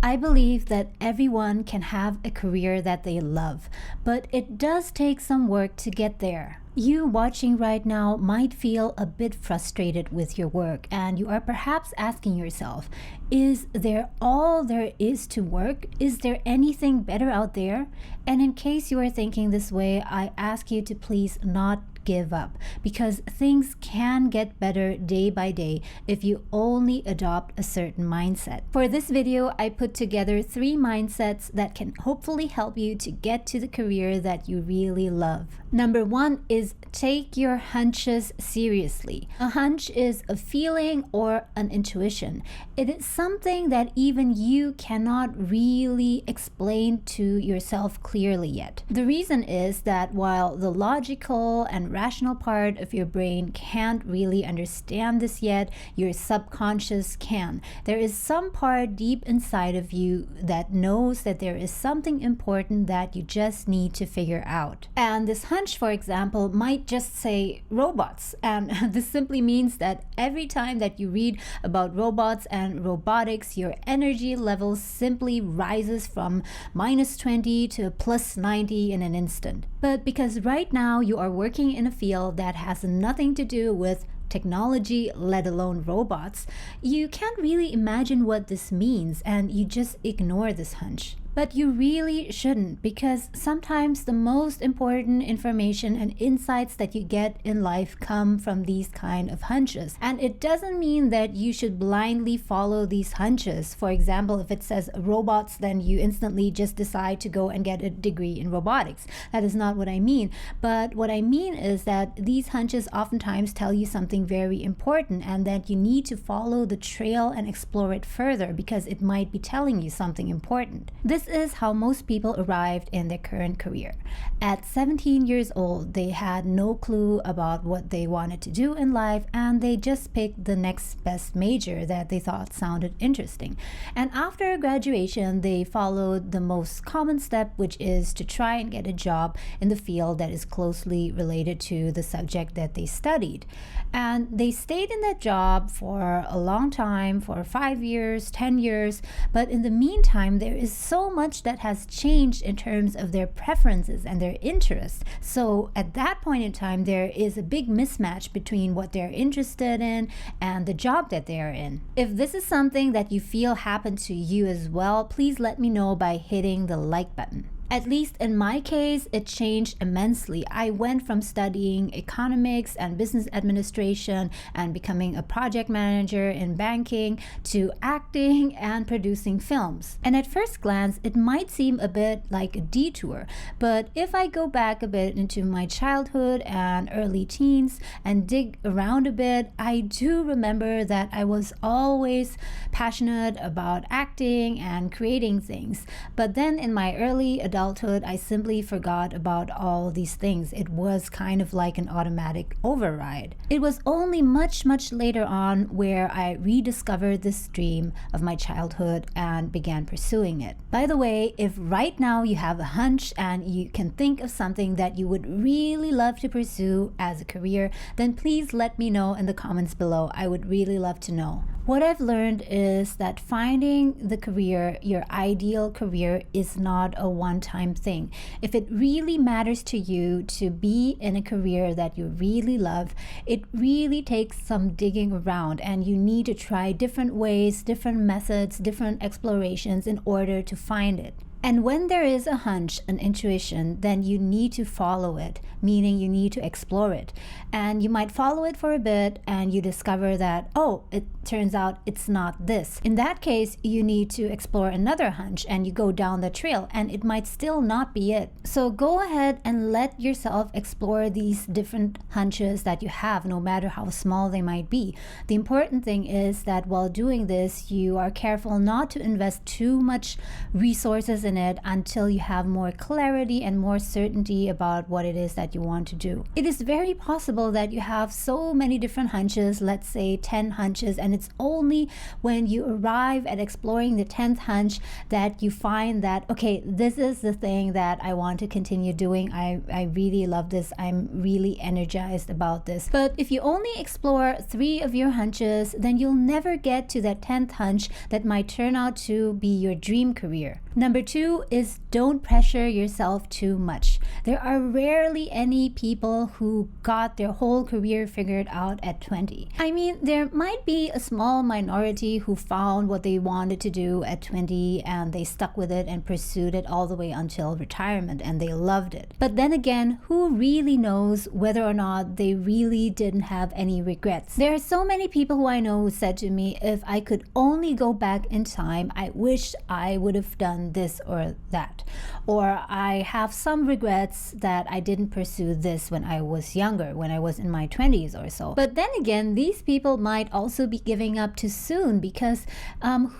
I believe that everyone can have a career that they love, but it does take some work to get there. You watching right now might feel a bit frustrated with your work, and you are perhaps asking yourself, is there all there is to work? Is there anything better out there? And in case you are thinking this way, I ask you to please not give up, because things can get better day by day if you only adopt a certain mindset. For this video, I put together 3 mindsets that can hopefully help you to get to the career that you really love. Number 1 is take your hunches seriously. A hunch is a feeling or an intuition. It is something that even you cannot really explain to yourself clearly yet. The reason is that while the logical and rational part of your brain can't really understand this yet, your subconscious can. There is some part deep inside of you that knows that there is something important that you just need to figure out. And this hunch, for example, might just say robots. And this simply means that every time that you read about robots and robotics, your energy level simply rises from -20 to +90 in an instant. But because right now you are working in a field that has nothing to do with technology, let alone robots, you can't really imagine what this means, and you just ignore this hunch. But you really shouldn't, because sometimes the most important information and insights that you get in life come from these kind of hunches. And it doesn't mean that you should blindly follow these hunches. For example, if it says robots, then you instantly just decide to go and get a degree in robotics. That is not what I mean. But what I mean is that these hunches oftentimes tell you something very important, and that you need to follow the trail and explore it further, because it might be telling you something important. This is how most people arrived in their current career. At 17 years old, they had no clue about what they wanted to do in life, and they just picked the next best major that they thought sounded interesting. And after graduation, they followed the most common step, which is to try and get a job in the field that is closely related to the subject that they studied. And they stayed in that job for a long time, for 5 years, 10 years, but in the meantime, there is so much that has changed in terms of their preferences and their interests. So at that point in time, there is a big mismatch between what they're interested in and the job that they are in. If this is something that you feel happened to you as well, please let me know by hitting the like button. At least in my case, it changed immensely. I went from studying economics and business administration and becoming a project manager in banking to acting and producing films. And at first glance, it might seem a bit like a detour, but if I go back a bit into my childhood and early teens and dig around a bit, I do remember that I was always passionate about acting and creating things. But then in my early adulthood, I simply forgot about all these things. It was kind of like an automatic override. It was only much later on where I rediscovered this dream of my childhood and began pursuing it. By the way, if right now you have a hunch and you can think of something that you would really love to pursue as a career, then please let me know in the comments below. I would really love to know. What I've learned is that finding the career, your ideal career, is not a one-time thing. If it really matters to you to be in a career that you really love, it really takes some digging around, and you need to try different ways, different methods, different explorations in order to find it. And when there is a hunch, an intuition, then you need to follow it, meaning you need to explore it. And you might follow it for a bit and you discover that, oh, it turns out it's not this. In that case, you need to explore another hunch and you go down the trail, and it might still not be it. So go ahead and let yourself explore these different hunches that you have, no matter how small they might be. The important thing is that while doing this, you are careful not to invest too much resources in it until you have more clarity and more certainty about what it is that you want to do. It is very possible that you have so many different hunches, let's say 10 hunches, and it's only when you arrive at exploring the 10th hunch that you find that, okay, this is the thing that I want to continue doing. I really love this. I'm really energized about this. But if you only explore 3 of your hunches, then you'll never get to that 10th hunch that might turn out to be your dream career. Number 2 is don't pressure yourself too much. There are rarely any people who got their whole career figured out at 20. I mean, there might be a small minority who found what they wanted to do at 20 and they stuck with it and pursued it all the way until retirement and they loved it. But then again, who really knows whether or not they really didn't have any regrets? There are so many people who I know who said to me, if I could only go back in time, I wish I would have done this or that. Or I have some regrets that I didn't pursue this when I was younger, when I was in my 20s or so. But then again, these people might also be giving up too soon because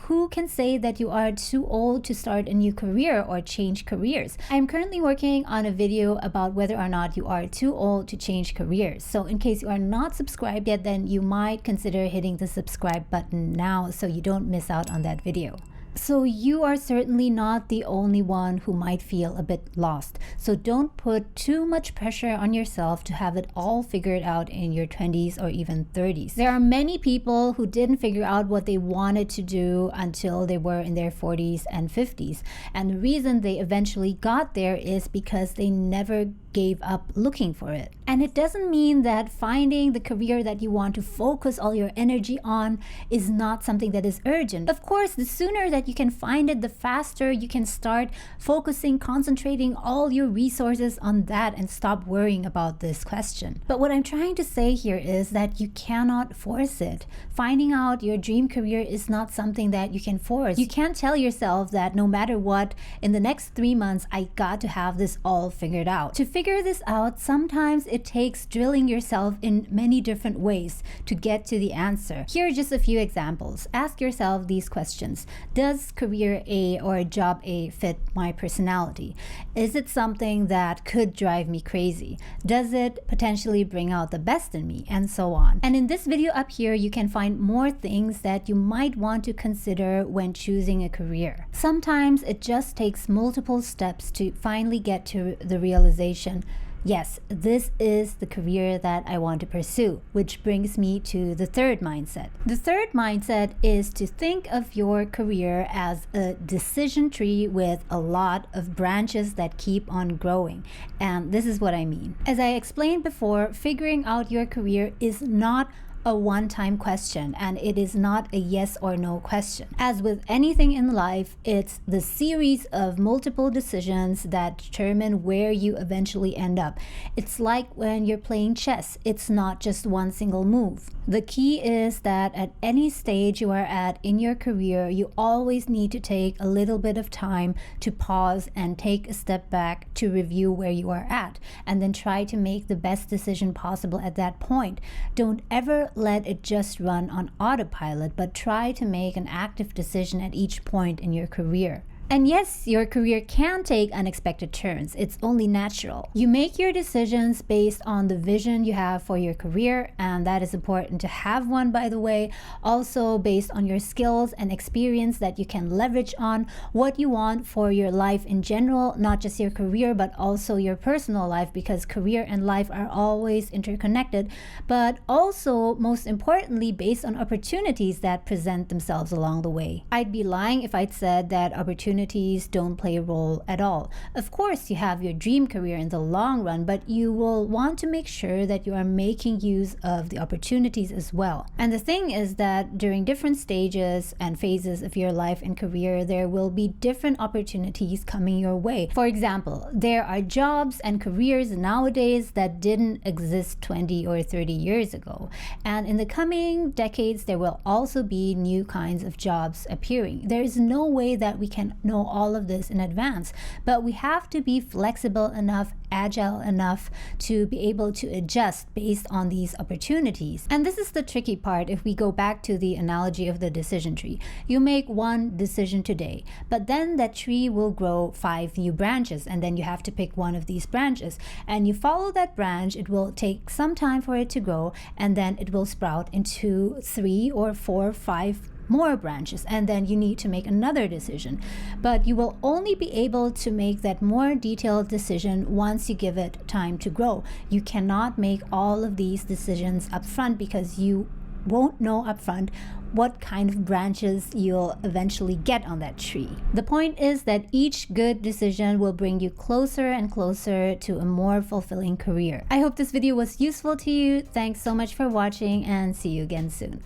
who can say that you are too old to start a new career or change careers? I'm currently working on a video about whether or not you are too old to change careers. So in case you are not subscribed yet, then you might consider hitting the subscribe button now so you don't miss out on that video. So you are certainly not the only one who might feel a bit lost. So don't put too much pressure on yourself to have it all figured out in your 20s or even 30s. There are many people who didn't figure out what they wanted to do until they were in their 40s and 50s. And the reason they eventually got there is because they never gave up looking for it. And it doesn't mean that finding the career that you want to focus all your energy on is not something that is urgent. Of course, the sooner that you can find it, the faster you can start focusing, concentrating all your resources on that and stop worrying about this question. But what I'm trying to say here is that you cannot force it. Finding out your dream career is not something that you can force. You can't tell yourself that no matter what, in the next 3 months, I got to have this all figured out. To figure this out, sometimes it takes drilling yourself in many different ways to get to the answer. Here are just a few examples. Ask yourself these questions. Does career A or job A fit my personality? Is it something that could drive me crazy? Does it potentially bring out the best in me? And so on. And in this video up here, you can find more things that you might want to consider when choosing a career. Sometimes it just takes multiple steps to finally get to the realization, yes, this is the career that I want to pursue, which brings me to the third mindset. The third mindset is to think of your career as a decision tree with a lot of branches that keep on growing. And this is what I mean. As I explained before, figuring out your career is not a one-time question, and it is not a yes or no question. As with anything in life, it's the series of multiple decisions that determine where you eventually end up. It's like when you're playing chess, it's not just one single move. The key is that at any stage you are at in your career, you always need to take a little bit of time to pause and take a step back to review where you are at, and then try to make the best decision possible at that point. Don't ever let it just run on autopilot, but try to make an active decision at each point in your career. And yes, your career can take unexpected turns. It's only natural. You make your decisions based on the vision you have for your career, and that is important to have one, by the way. Also based on your skills and experience that you can leverage on what you want for your life in general, not just your career, but also your personal life, because career and life are always interconnected, but also most importantly based on opportunities that present themselves along the way. I'd be lying if I'd said that opportunities don't play a role at all. Of course, you have your dream career in the long run, but you will want to make sure that you are making use of the opportunities as well. And the thing is that during different stages and phases of your life and career, there will be different opportunities coming your way. For example, there are jobs and careers nowadays that didn't exist 20 or 30 years ago. And in the coming decades, there will also be new kinds of jobs appearing. There is no way that we can know all of this in advance, but we have to be flexible enough, agile enough to be able to adjust based on these opportunities. And this is the tricky part. If we go back to the analogy of the decision tree, you make one decision today, but then that tree will grow 5 new branches, and then you have to pick one of these branches and you follow that branch. It will take some time for it to grow, and then it will sprout into 3 or 4, 5 more branches, and then you need to make another decision. But you will only be able to make that more detailed decision once you give it time to grow. You cannot make all of these decisions up front because you won't know upfront what kind of branches you'll eventually get on that tree. The point is that each good decision will bring you closer and closer to a more fulfilling career. I hope this video was useful to you. Thanks so much for watching, and see you again soon.